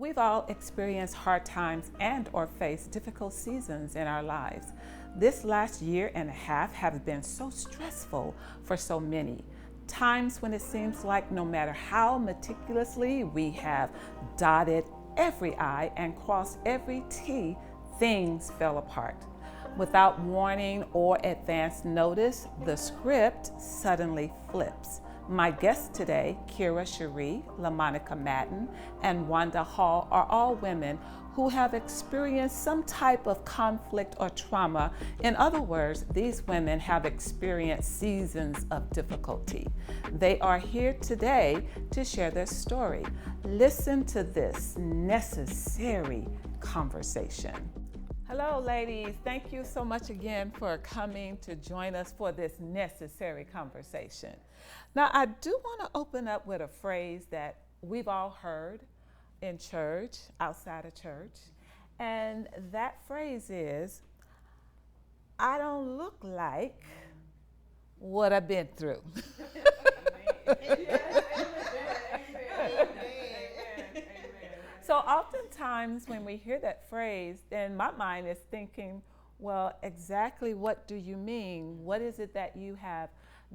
We've all experienced hard times and or faced difficult seasons in our lives. This last year and a half have been so stressful for so many. Times when it seems like no matter how meticulously we have dotted every I and crossed every T, things fell apart. Without warning or advance notice, the script suddenly flips. My guests today, Kira Cheree, LaMonica Madden, and Ronda Hall, are all women who have experienced some type of conflict or trauma. In other words, these women have experienced seasons of difficulty. They are here today to share their story. Listen to this necessary conversation. Hello, ladies. Thank you so much again for coming to join us for this necessary conversation. Now, I do want to open up with a phrase that we've all heard in church, outside of church, and that phrase is, I don't look like what I've been through. So oftentimes when we hear that phrase, then my mind is thinking, well, exactly what do you mean? What is it that you have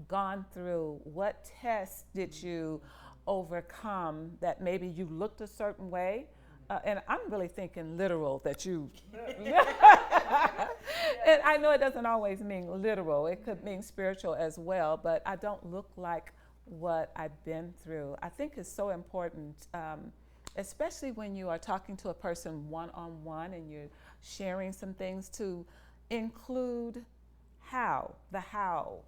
gone through? What tests did you overcome that maybe you looked a certain way? And I'm really thinking literal that you, and I know it doesn't always mean literal. It could mean spiritual as well, but I don't look like what I've been through. I think it's so important, especially when you are talking to a person one-on-one and you're sharing some things, to include the how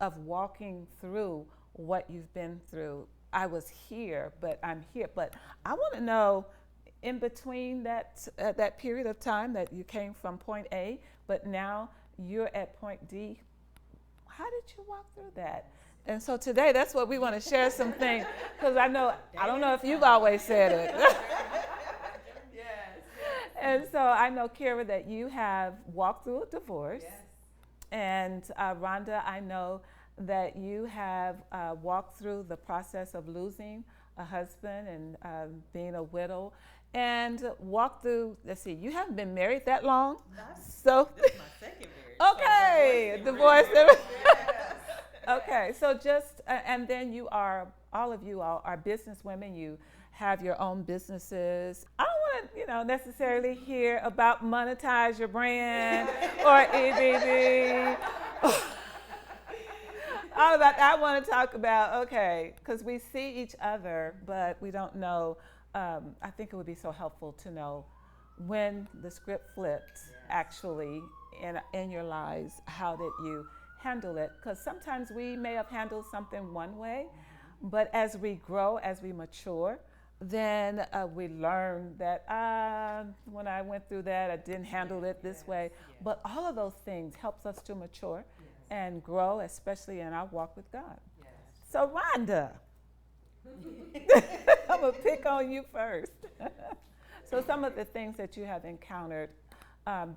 of walking through what you've been through. I was here, but I'm here. But I want to know, in between that period of time that you came from point A, but now you're at point D, how did you walk through that? And so today, that's what we want to share some things, because I don't know if you've always said it. And so I know, Kira, that you have walked through a divorce. Yes. And Ronda, I know that you have walked through the process of losing a husband and being a widow, and walked through, let's see, you haven't been married that long. So this is my second marriage. Okay, divorce. Yes. Okay, so just, and then all of you are business women. You have your own businesses. I don't want to, necessarily hear about monetize your brand or EBD. All of that. I want to talk about, okay, because we see each other, but we don't know. I think it would be so helpful to know when the script flipped, actually, in your lives. How did you handle it? Because sometimes we may have handled something one way, but as we grow, as we mature, then we learn that when I went through that, I didn't handle it this way. But all of those things helps us to mature and grow, especially in our walk with God. So Ronda, I'm gonna pick on you first. So some of the things that you have encountered,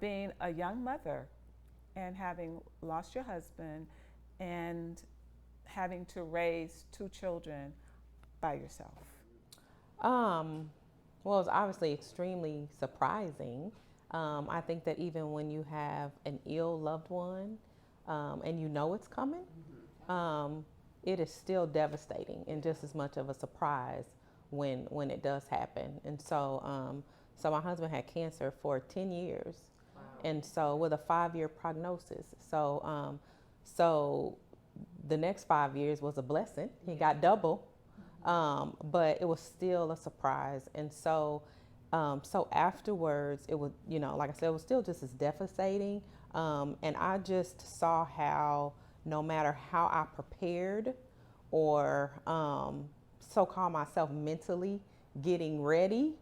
being a young mother and having lost your husband and having to raise two children by yourself. Well, it's obviously extremely surprising. I think that even when you have an ill loved one, and you know it's coming, it is still devastating and just as much of a surprise when it does happen. And so my husband had cancer for 10 years. And so with a 5-year prognosis. So the next 5 years was a blessing. He got double, but it was still a surprise. And so afterwards, it was, like I said, it was still just as devastating. And I just saw how no matter how I prepared or so-called myself mentally getting ready,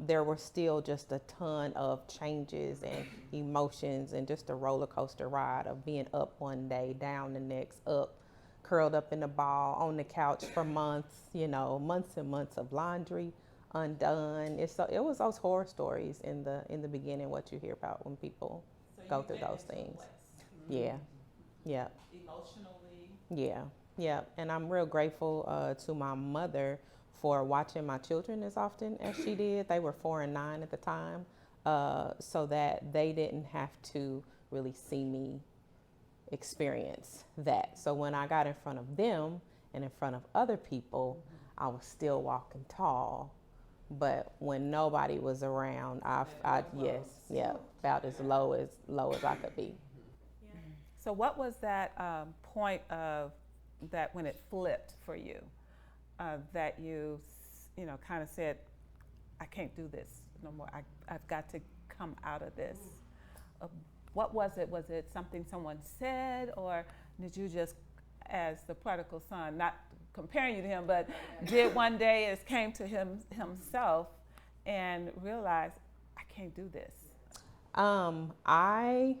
there were still just a ton of changes and emotions and just a roller coaster ride of being up one day, down the next, up, curled up in a ball on the couch for months, months and months of laundry undone. It was those horror stories in the beginning, what you hear about when people go through those things. Yeah. Emotionally. Yeah. And I'm real grateful to my mother, for watching my children as often as she did. They were 4 and 9 at the time, so that they didn't have to really see me experience that. So when I got in front of them and in front of other people, I was still walking tall. But when nobody was around, about as low as I could be. So what was that point of that when it flipped for you, that you kind of said, I can't do this no more. I've got to come out of this. What was it? Was it something someone said, or did you just, as the prodigal son, not comparing you to him, but did one day as came to himself and realized, I can't do this? I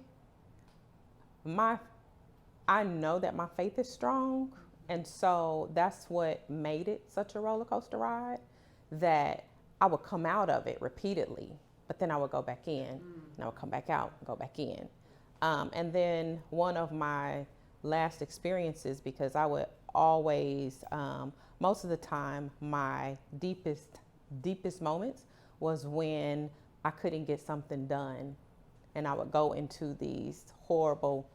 know that my faith is strong, and so that's what made it such a roller coaster ride, that I would come out of it repeatedly, but then I would go back in, and I would come back out, and go back in. And then one of my last experiences, because I would always, most of the time, my deepest moments was when I couldn't get something done, and I would go into these horrible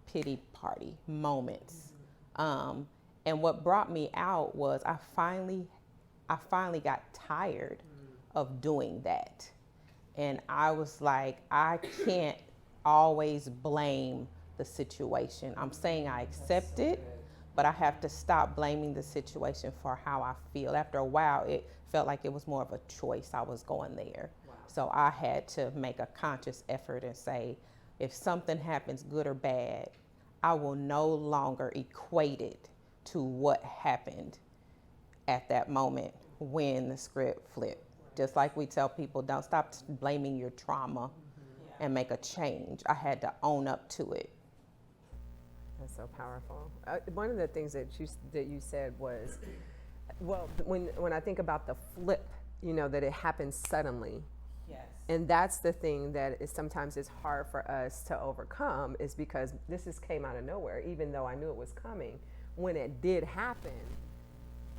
pity party moments. And what brought me out was I finally got tired of doing that. And I was like, I can't always blame the situation. I'm saying I accept it, but I have to stop blaming the situation for how I feel. After a while, it felt like it was more of a choice. I was going there. Wow. So I had to make a conscious effort and say, if something happens, good or bad, I will no longer equate it to what happened at that moment when the script flipped. Just like we tell people, don't stop blaming your trauma and make a change. I had to own up to it. That's so powerful. One of the things that you said was, well, when I think about the flip, that it happens suddenly. Yes. And that's the thing that sometimes is hard for us to overcome, is because this came out of nowhere, even though I knew it was coming. When it did happen,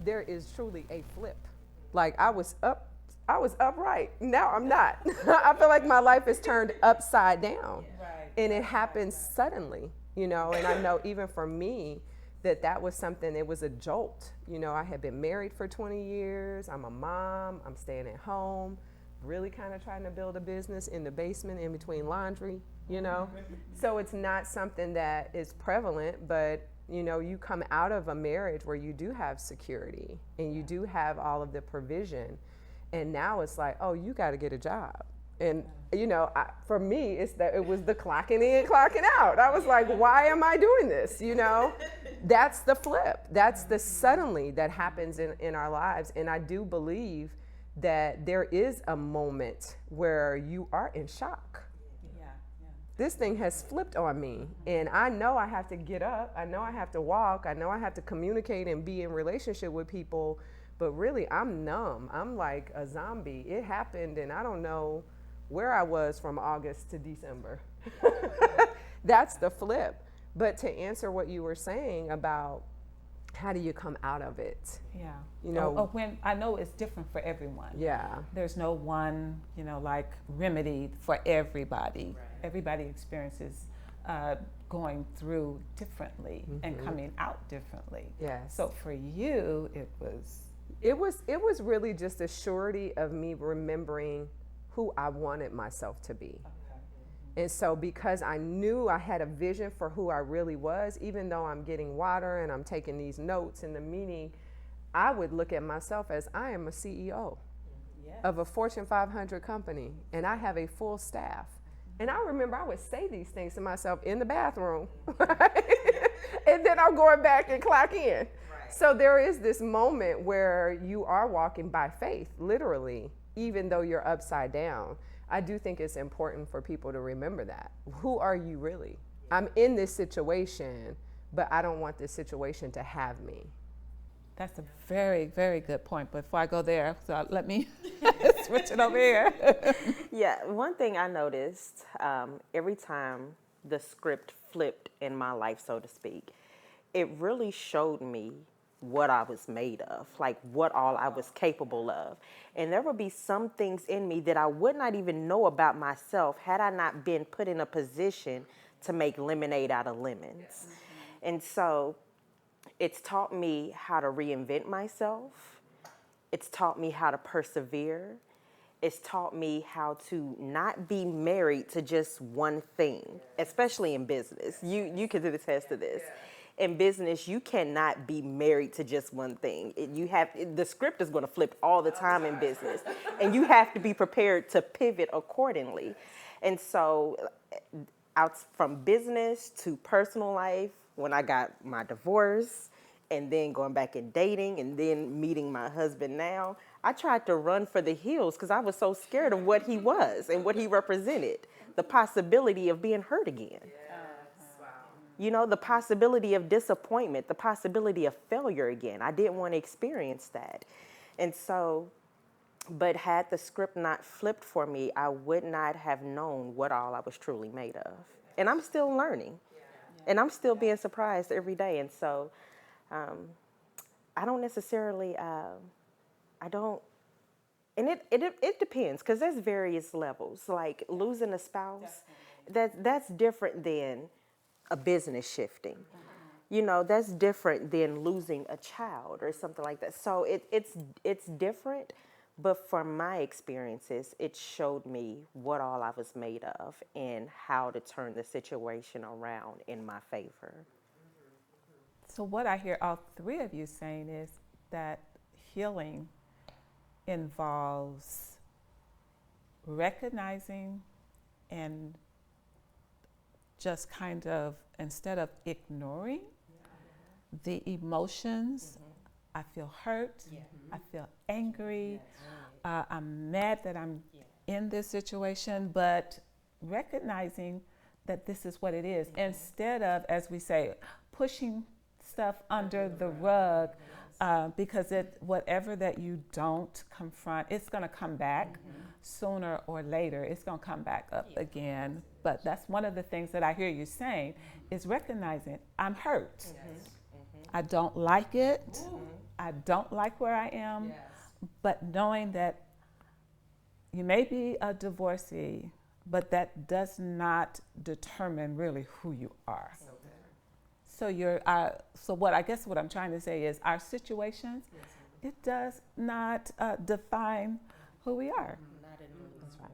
there is truly a flip. Like I was upright. Now I'm not. I feel like my life is turned upside down. Right. And it happens suddenly, and I know even for me that was something, it was a jolt. I had been married for 20 years. I'm a mom. I'm staying at home, really kind of trying to build a business in the basement in between laundry, So it's not something that is prevalent, but you come out of a marriage where you do have security and you do have all of the provision. And now it's like, oh, you got to get a job. And, for me, it was the clocking in, clocking out. I was like, why am I doing this? That's the flip. That's the suddenly that happens in our lives. And I do believe that there is a moment where you are in shock. This thing has flipped on me, and I know I have to get up. I know I have to walk. I know I have to communicate and be in relationship with people, but really I'm numb. I'm like a zombie. It happened, and I don't know where I was from August to December. That's the flip. But to answer what you were saying about how do you come out of it? Yeah. When I know it's different for everyone. Yeah. There's no one, remedy for everybody. Right. Everybody experiences going through differently and coming out differently. Yes. So for you, it was really just a surety of me remembering who I wanted myself to be. And so because I knew I had a vision for who I really was, even though I'm getting water and I'm taking these notes in the meeting, I would look at myself as I am a CEO of a Fortune 500 company, and I have a full staff. And I remember I would say these things to myself in the bathroom, and then I'm going back and clock in. Right. So there is this moment where you are walking by faith, literally, even though you're upside down. I do think it's important for people to remember that. Who are you really? I'm in this situation, but I don't want this situation to have me. That's a very, very good point. But before I go there, so let me switch it over here. Yeah, one thing I noticed every time the script flipped in my life, so to speak, it really showed me what I was made of, like what all I was capable of. And there would be some things in me that I would not even know about myself had I not been put in a position to make lemonade out of lemons. And so it's taught me how to reinvent myself. It's taught me how to persevere. It's taught me how to not be married to just one thing, especially in business. You can attest to this. In business, you cannot be married to just one thing. The script is going to flip all the time in business, and you have to be prepared to pivot accordingly. And so, out from business to personal life, when I got my divorce, and then going back and dating, and then meeting my husband now, I tried to run for the hills because I was so scared of what he was and what he represented, the possibility of being hurt again. You know, the possibility of disappointment, the possibility of failure again. I didn't want to experience that. And so, but had the script not flipped for me, I would not have known what all I was truly made of. And I'm still learning. And I'm still being surprised every day. And so, I don't necessarily, and it depends, because there's various levels. Like losing a spouse, that's different than a business shifting. You know, that's different than losing a child or something like that. So it's different, but from my experiences, it showed me what all I was made of and how to turn the situation around in my favor. So what I hear all three of you saying is that healing involves recognizing and just kind of, instead of ignoring the emotions, I feel hurt, I feel angry, I'm mad that I'm in this situation, but recognizing that this is what it is, instead of, as we say, pushing stuff under the rug, because whatever that you don't confront, it's going to come back sooner or later. It's going to come back up again. But that's one of the things that I hear you saying is recognizing I'm hurt. I don't like it. I don't like where I am. But knowing that you may be a divorcee, but that does not determine really who you are. So what I'm trying to say is our situations, it does not define who we are. That's right.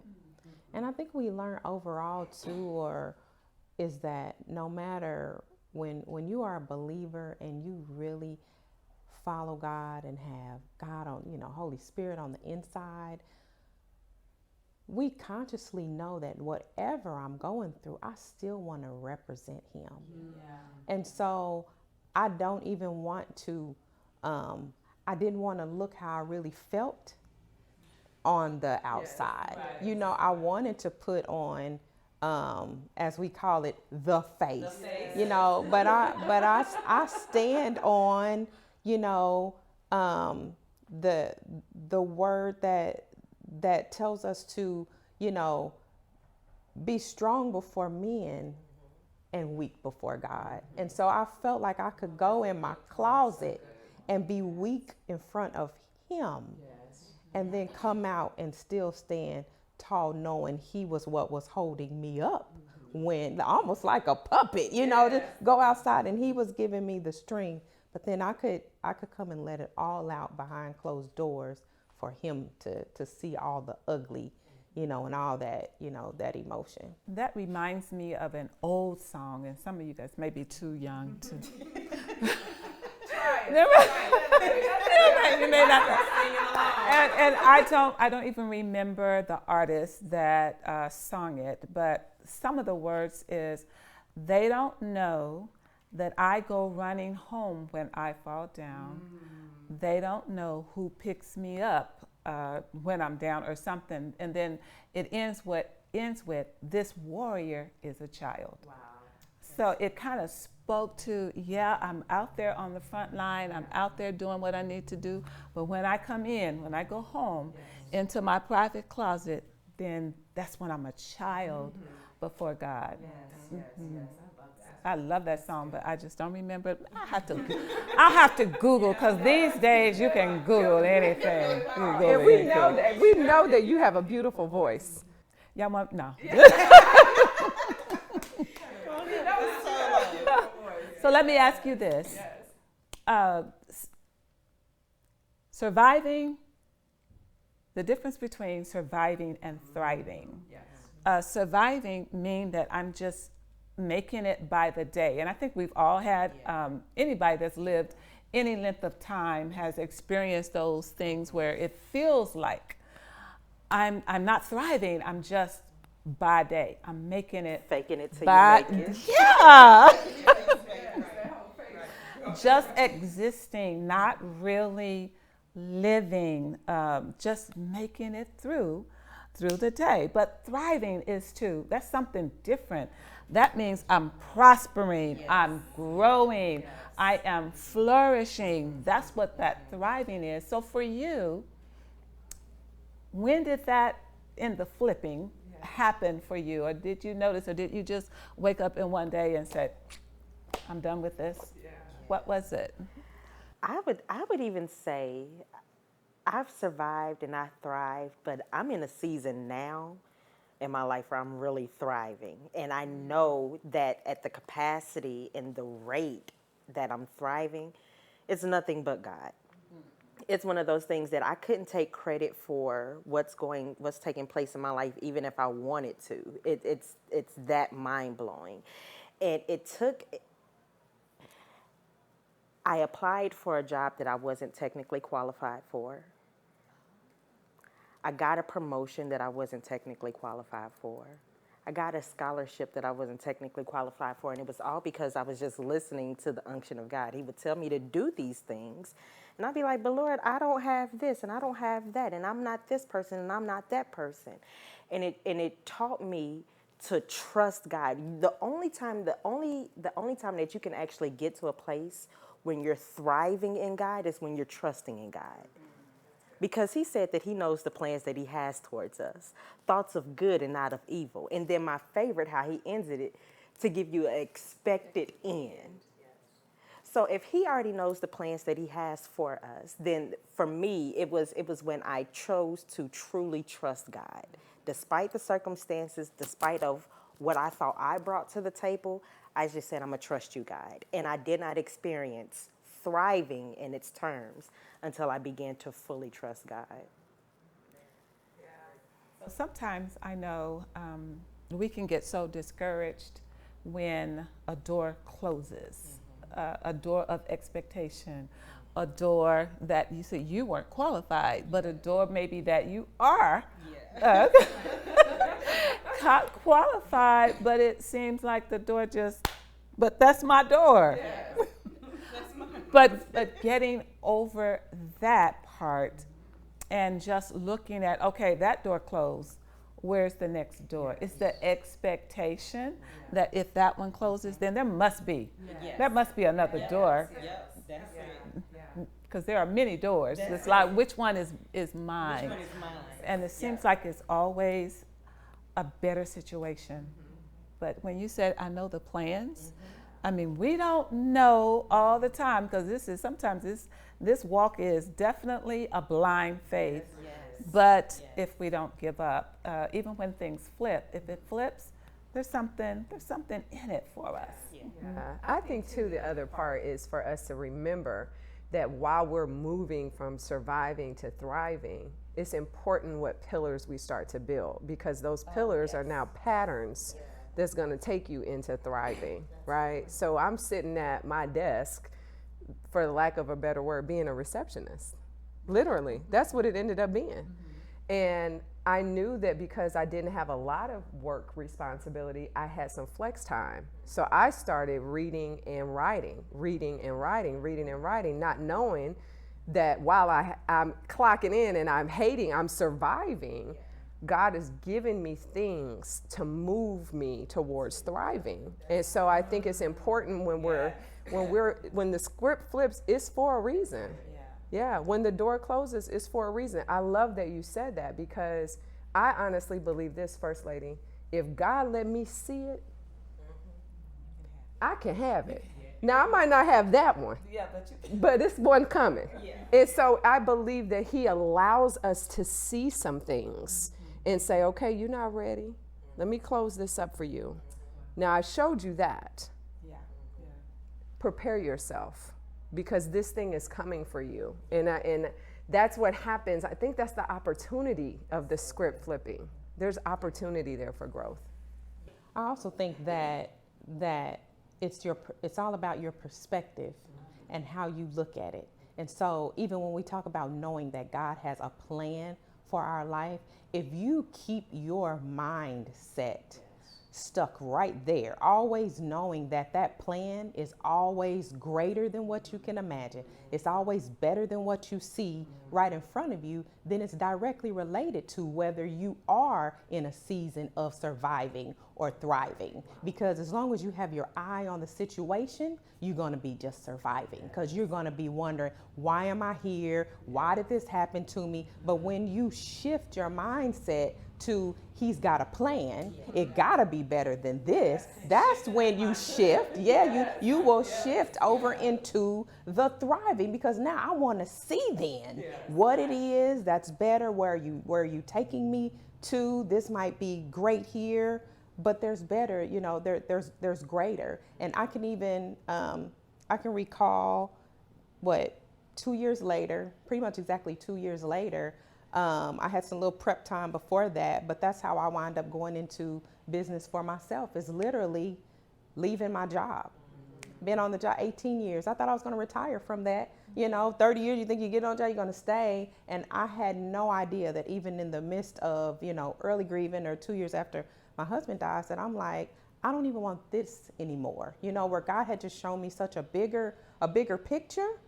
And I think we learn overall too, is that no matter when you are a believer and you really follow God and have God on, Holy Spirit on the inside, we consciously know that whatever I'm going through, I still want to represent Him. And so I don't even want to, I didn't want to look how I really felt on the outside. I wanted to put on, as we call it, the face. But I stand on, the word that tells us to, be strong before men and weak before God. And so I felt like I could go in my closet and be weak in front of Him, and then come out and still stand tall, knowing He was what was holding me up, when almost like a puppet, to go outside, and He was giving me the strength. But then I could come and let it all out behind closed doors for Him to see all the ugly, and all that, that emotion. That reminds me of an old song, and some of you guys may be too young to. You may not. And I don't even remember the artist that sung it, but some of the words is, they don't know that I go running home when I fall down. They don't know who picks me up when I'm down or something. And then it ends with, this warrior is a child. Wow. So it kind of spoke to, I'm out there on the front line. I'm out there doing what I need to do. But when I go home into my private closet, then that's when I'm a child before God. Yes. I love that. I love that song, but I just don't remember. I'll have to Google, because these days you can Google anything. And we know that you have a beautiful voice. Y'all want, no. So let me ask you this. Surviving, the difference between surviving and thriving. Surviving means that I'm just making it by the day. And I think we've all had, anybody that's lived any length of time has experienced those things where it feels like I'm not thriving, I'm just by day. I'm making it. Faking it till by, you make it. Yeah. Just existing, not really living, just making it through the day. But thriving is too, that's something different. That means I'm prospering, I'm growing, I am flourishing. That's what that thriving is. So for you, when did that in the flipping happen for you? Or did you notice, or did you just wake up in one day and say, I'm done with this? What was it? I would even say I've survived and I thrived, but I'm in a season now in my life where I'm really thriving. And I know that at the capacity and the rate that I'm thriving, it's nothing but God. It's one of those things that I couldn't take credit for what's taking place in my life, even if I wanted to. It's that mind blowing. And I applied for a job that I wasn't technically qualified for. I got a promotion that I wasn't technically qualified for. I got a scholarship that I wasn't technically qualified for, and it was all because I was just listening to the unction of God. He would tell me to do these things, and I'd be like, but Lord, I don't have this, and I don't have that, and I'm not this person, and I'm not that person. And it taught me to trust God. The only time that you can actually get to a place when you're thriving in God is when you're trusting in God. Because he said that he knows the plans that he has towards us, thoughts of good and not of evil. And then my favorite, how he ended it, to give you an expected end. So if he already knows the plans that he has for us, then for me, it was when I chose to truly trust God. Despite the circumstances, despite of what I thought I brought to the table, I just said, I'm going to trust you, God. And I did not experience thriving in its terms until I began to fully trust God. So sometimes I know we can get so discouraged when a door closes, a door of expectation, a door that you say you weren't qualified, but a door maybe that you are qualified, but it seems like the door but that's my door. Yeah. But getting over that part and just looking at, okay, that door closed, where's the next door? It's the expectation that if that one closes, then there must be another door. Yes, that's it. Because there are many doors. It's like, which one is mine? Which one is mine? And it seems like it's always a better situation. But when you said, I know the plans, I mean, we don't know all the time, because sometimes this walk is definitely a blind faith. But if we don't give up, even when things flip, if it flips, there's something in it for us. I think too, the other part is for us to remember that while we're moving from surviving to thriving, it's important what pillars we start to build, because those pillars are now patterns that's going to take you into thriving, right? So I'm sitting at my desk, for the lack of a better word, being a receptionist. Literally, that's what it ended up being. And I knew that because I didn't have a lot of work responsibility, I had some flex time. So I started reading and writing, not knowing that while I'm clocking in and I'm surviving, God is giving me things to move me towards thriving. And so I think it's important when the script flips, it's for a reason. Yeah, when the door closes, it's for a reason. I love that you said that, because I honestly believe this, First Lady. If God let me see it, I can have it. Now, I might not have that one, but it's one coming. And so I believe that he allows us to see some things and say, okay, you're not ready. Let me close this up for you. Now, I showed you that. Prepare yourself, because this thing is coming for you. And that's what happens. I think that's the opportunity of the script flipping. There's opportunity there for growth. I also think that it's all about your perspective and how you look at it. And so even when we talk about knowing that God has a plan for our life, if you keep your mindset stuck right there, always knowing that that plan is always greater than what you can imagine, it's always better than what you see right in front of you, then it's directly related to whether you are in a season of surviving or thriving. Because as long as you have your eye on the situation, you're going to be just surviving, because you're going to be wondering, why am I here? Why did this happen to me? But when you shift your mindset to he's got a plan, it gotta be better than this, that's when you shift. You will shift over into the thriving, because now I want to see then what it is that's better, where you taking me to. This might be great here, but there's better, there's greater. And I can even I can recall 2 years later, pretty much exactly 2 years later, I had some little prep time before that, but that's how I wound up going into business for myself, is literally leaving my job. Been on the job 18 years. I thought I was going to retire from that. 30 years, you think you get on the job, you're going to stay. And I had no idea that even in the midst of, early grieving, or 2 years after my husband died, that I'm like, I don't even want this anymore. Where God had just shown me such a bigger picture.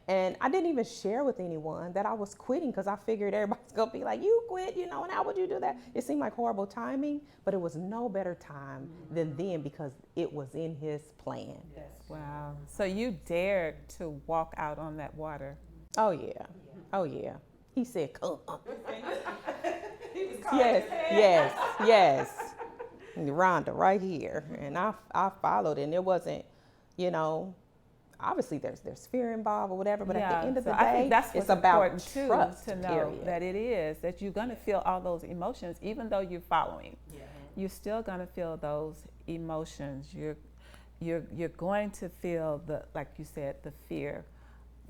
And I didn't even share with anyone that I was quitting, because I figured everybody's going to be like, you quit, and how would you do that? It seemed like horrible timing, but it was no better time than then, because it was in his plan. Yes. Wow. So you dared to walk out on that water. Oh, yeah. Oh, yeah. He said, come. Yes. Ronda, right here. And I followed, and it wasn't, obviously there's fear involved or whatever, but at the end of the day, I think that's what's it's about important too, trust, to know period. that it is, that you're going to feel all those emotions, even though you're following. You're still going to feel those emotions. You're going to feel like you said, the fear.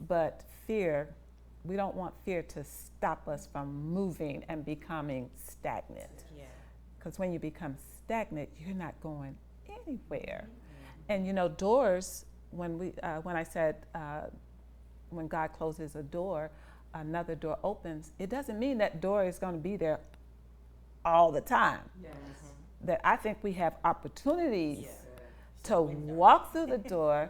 But fear, we don't want fear to stop us from moving and becoming stagnant. Because when you become stagnant, you're not going anywhere. And doors, when I said when God closes a door, another door opens, it doesn't mean that door is going to be there all the time. That I think we have opportunities to walk through the door,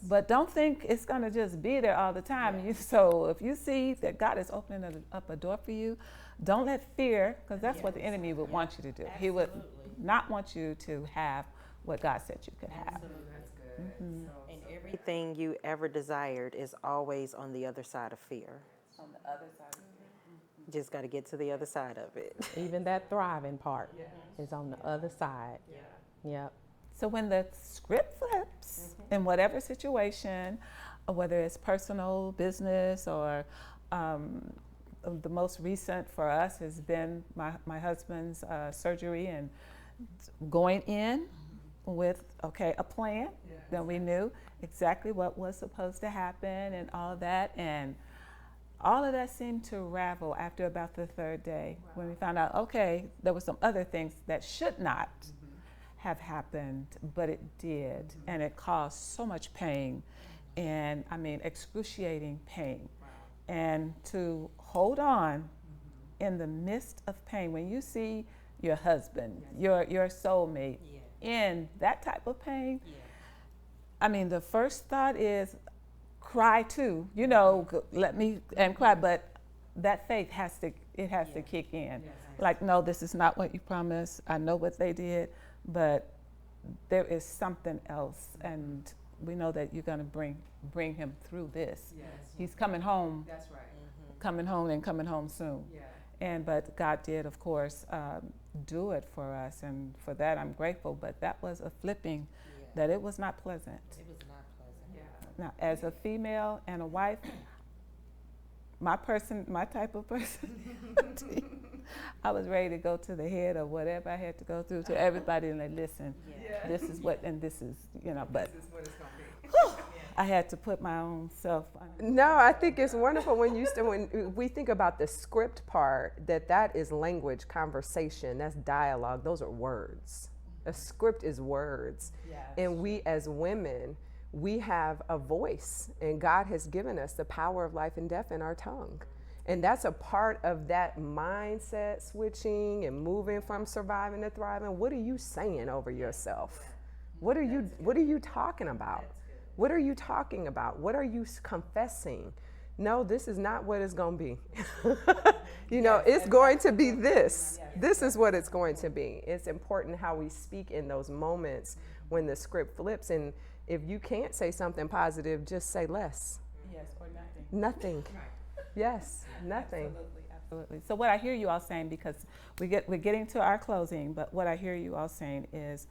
but don't think it's going to just be there all the time. So if you see that God is opening up a door for you, don't let fear, because that's what the enemy would want you to do. He would not want you to have what God said you could have. That's good. Mm-hmm. And everything you ever desired is always on the other side of fear. On the other side of Just got to get to the other side of it. Even that thriving part is on the other side. Yep. So when the script flips in whatever situation, whether it's personal, business, or the most recent for us has been my husband's surgery, and going in with, a plan. Then we knew exactly what was supposed to happen and all of that. And all of that seemed to ravel after about the third day, when we found out, there were some other things that should not have happened, but it did. And it caused so much pain, and excruciating pain. And to hold on in the midst of pain, when you see your husband, your soulmate, in that type of pain, the first thought is cry too, let me and cry, but that faith has to kick in. Like, no, this is not what you promised. I know what they did, but there is something else, and we know that you're going to bring him through this. He's coming home. That's right. Coming home, and coming home soon. But God did, of course, do it for us, and for that I'm grateful. But that was a flipping that it was not pleasant. It was not pleasant. Now, as a female and a wife, my type of personality, I was ready to go to the head of whatever I had to go through to everybody and they listen. Yeah. This is what, and this is, but This is what it's gonna be. I had to put my own self. No, I think it's wonderful when we think about the script part, that is language, conversation, that's dialogue, those are words. A script is words. Yes. And we as women, we have a voice, and God has given us the power of life and death in our tongue. And that's a part of that mindset switching and moving from surviving to thriving. What are you saying over yourself? What are you talking about? What are you talking about? What are you confessing? No, this is not what it's going to be. It's going to be this. This is what it's going to be. It's important how we speak in those moments when the script flips. And if you can't say something positive, just say less. Yes, or nothing. Nothing. Yes, nothing. Absolutely. So what I hear you all saying, because we're getting to our closing, but what I hear you all saying is,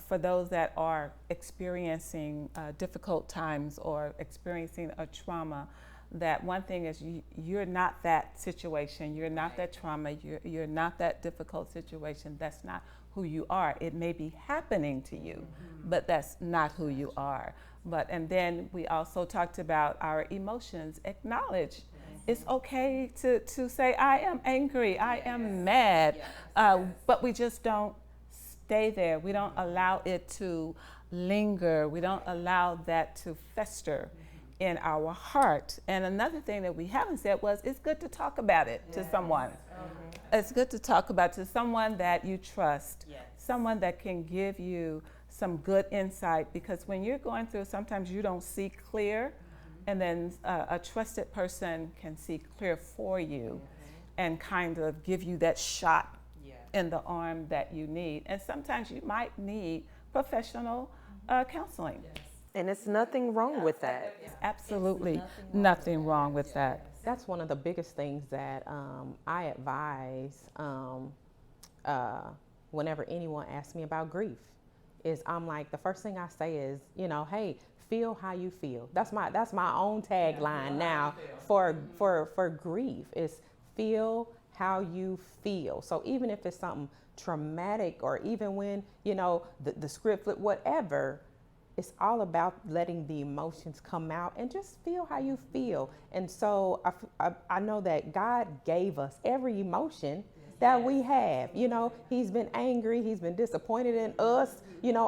for those that are experiencing difficult times or experiencing a trauma, that one thing is you're not that situation, you're not that trauma, you're not that difficult situation. That's not who you are. It may be happening to you, but that's not who you are. And then we also talked about our emotions. Acknowledge. It's okay to say, I am angry, I am mad, but we just don't stay there. We don't allow it to linger. We don't allow that to fester in our heart. And another thing that we haven't said was, it's good to talk about it to someone. It's good to talk about it to someone that you trust, someone that can give you some good insight, because when you're going through, sometimes you don't see clear, and then a trusted person can see clear for you and kind of give you that shot in the arm that you need. And sometimes you might need professional counseling. And it's nothing wrong with that. Absolutely nothing wrong with that. That's one of the biggest things that I advise whenever anyone asks me about grief. Is I'm like, the first thing I say is, hey, feel how you feel. That's my own tagline now for grief, is feel how you feel. So even if it's something traumatic, or even when the script, whatever, it's all about letting the emotions come out and just feel how you feel. And so I know that God gave us every emotion that we have. He's been angry, he's been disappointed in us,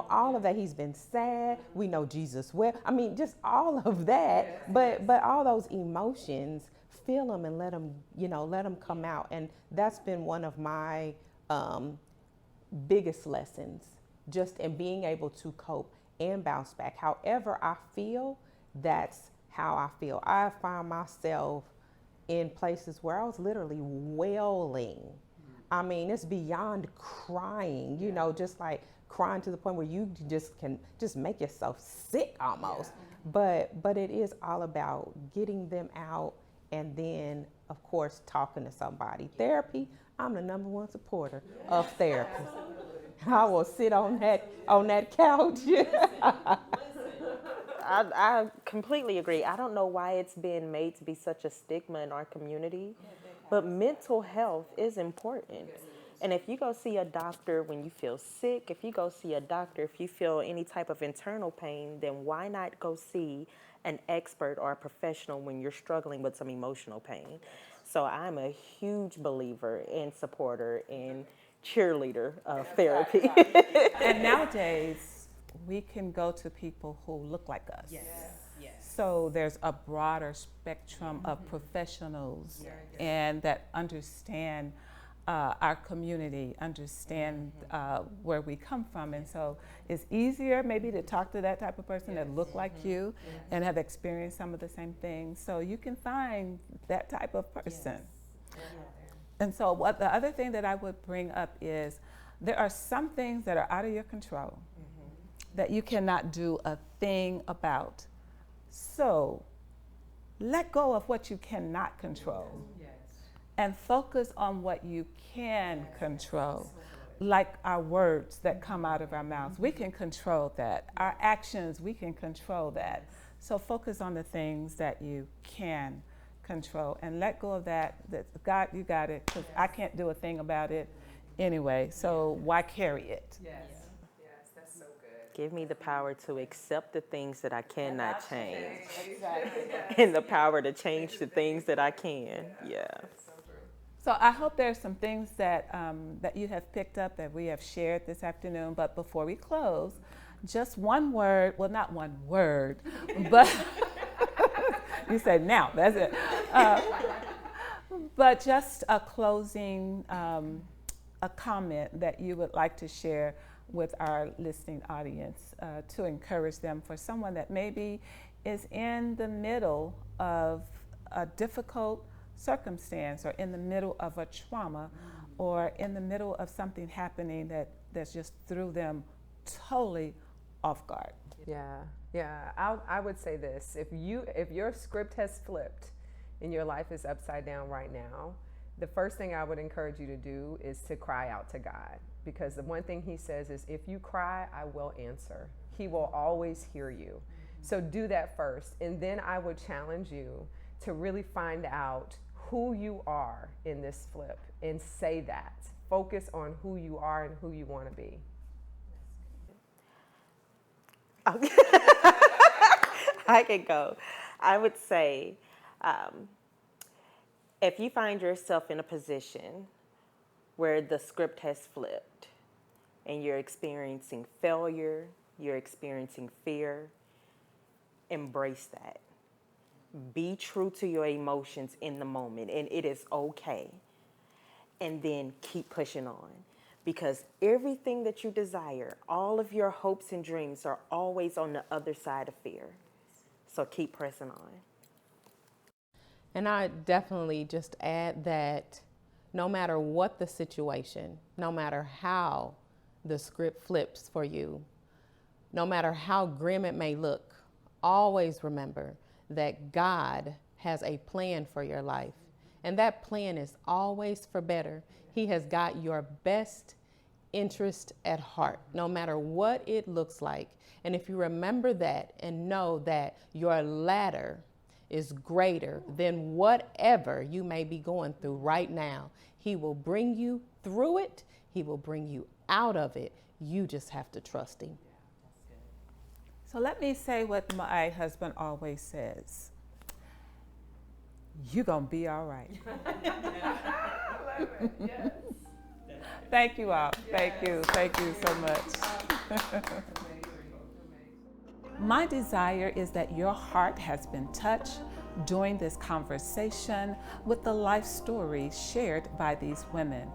all of that. He's been sad. We know Jesus well. I mean, just all of that. But all those emotions, feel them and let them come out. And that's been one of my biggest lessons, just in being able to cope and bounce back. However I feel, that's how I feel. I found myself in places where I was literally wailing. I mean, it's beyond crying, just like crying to the point where you can make yourself sick almost. But it is all about getting them out, and then of course talking to somebody. Therapy, I'm the #1 supporter of therapy. I will sit on that couch. I completely agree. I don't know why it's been made to be such a stigma in our community, but mental health is important. And if you go see a doctor when you feel sick, if you go see a doctor if you feel any type of internal pain, then why not go see an expert or a professional when you're struggling with some emotional pain? So I'm a huge believer and supporter and cheerleader of therapy. And nowadays, we can go to people who look like us. So there's a broader spectrum of professionals and that understand our community, understand where we come from. And so it's easier maybe to talk to that type of person that look like you and have experienced some of the same things. So you can find that type of person. And so what the other thing that I would bring up is, there are some things that are out of your control that you cannot do a thing about. So let go of what you cannot control and focus on what you can control. like our words that come out of our mouths. We can control that. Our actions, we can control that. So focus on the things that you can control and let go of that God, you got it, because I can't do a thing about it anyway. So why carry it? Yes, that's so good. Give me the power to accept the things that I cannot change. Exactly. And the power to change the things that I can. Yeah. So I hope there's some things that that you have picked up that we have shared this afternoon. But before we close, just one word, well, not one word, but you said now, that's it. But just a closing, a comment that you would like to share with our listening audience to encourage them, for someone that maybe is in the middle of a difficult circumstance, or in the middle of a trauma, or in the middle of something happening that's just threw them totally off guard. Yeah. I would say this: if your script has flipped and your life is upside down right now, the first thing I would encourage you to do is to cry out to God, because the one thing He says is, if you cry, I will answer. He will always hear you. So do that first, and then I would challenge you to really find out who you are in this flip and say that. Focus on who you are and who you want to be. I can go. I would say, if you find yourself in a position where the script has flipped and you're experiencing failure, you're experiencing fear, embrace that. Be true to your emotions in the moment, and it is okay. And then keep pushing on, because everything that you desire, all of your hopes and dreams are always on the other side of fear. So keep pressing on. And I definitely just add that no matter what the situation, no matter how the script flips for you, no matter how grim it may look, always remember that God has a plan for your life. And that plan is always for better. He has got your best interest at heart, no matter what it looks like. And if you remember that and know that your ladder is greater than whatever you may be going through right now, He will bring you through it. He will bring you out of it. You just have to trust Him. So let me say what my husband always says: you're going to be all right. I love it. Yes. Thank you all. Thank you so much. My desire is that your heart has been touched during this conversation with the life stories shared by these women,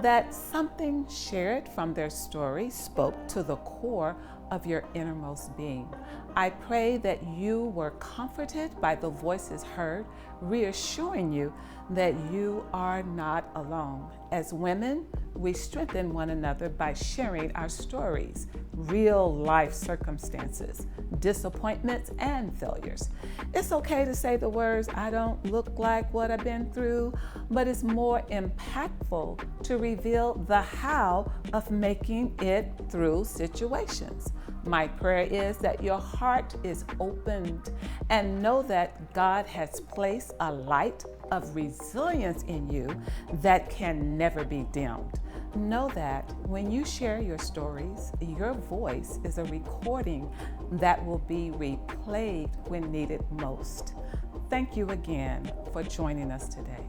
that something shared from their story spoke to the core of your innermost being. I pray that you were comforted by the voices heard, reassuring you that you are not alone. As women, we strengthen one another by sharing our stories, real life circumstances, disappointments, and failures. It's okay to say the words, I don't look like what I've been through, but it's more impactful to reveal the how of making it through situations. My prayer is that your heart is opened and know that God has placed a light of resilience in you that can never be dimmed. Know that when you share your stories, your voice is a recording that will be replayed when needed most. Thank you again for joining us today.